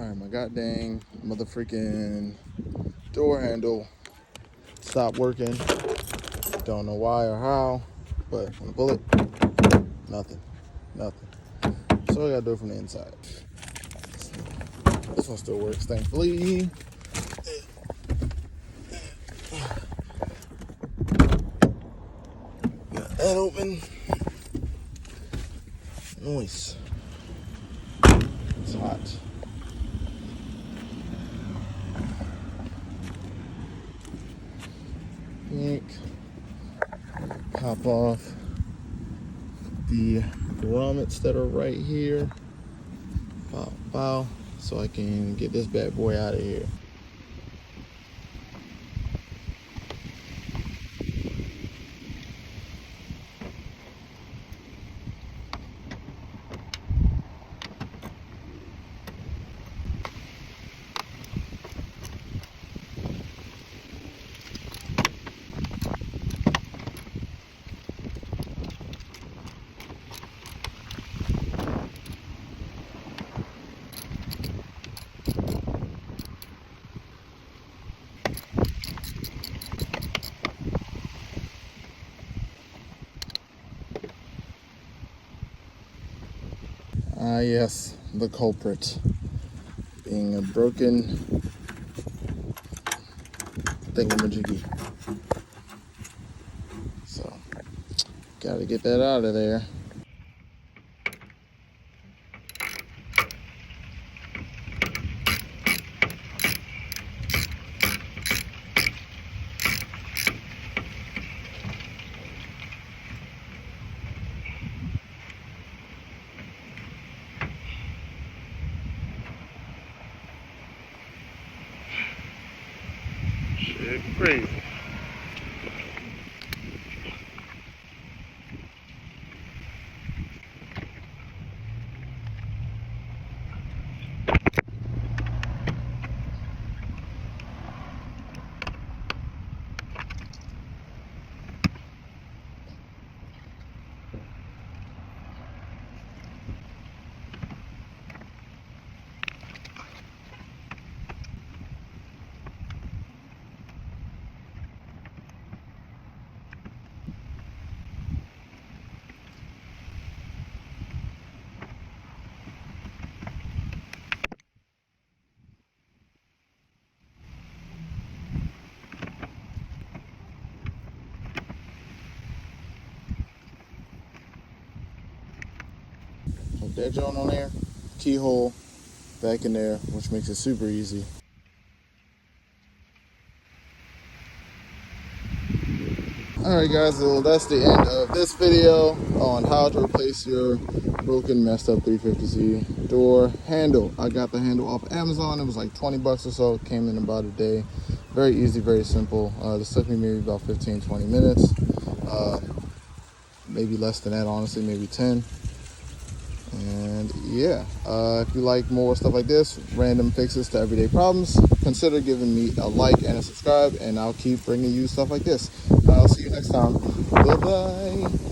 Alright, my goddamn mother freaking door handle stopped working. Don't know why or how, but when I pull it, nothing. So I gotta do it from the inside. This one still works, thankfully. Got that open. Nice. It's hot. Pop off the grommets that are right here. Pow, so I can get this bad boy out of here. Yes, the culprit being a broken thingamajiggy. So, gotta get that out of there. Shit, crazy. Put that joint on there, keyhole back in there, which makes it super easy. Alright guys, so that's the end of this video on how to replace your broken, messed up 350Z door handle. I got the handle off Amazon. It was like 20 bucks or so. It came in about a day. Very easy, very simple. This took me maybe about 15-20 minutes. Maybe less than that, honestly, maybe 10. And yeah, if you like more stuff like this, random fixes to everyday problems, consider giving me a like and a subscribe, and I'll keep bringing you stuff like this. I'll see you next time. Bye-bye.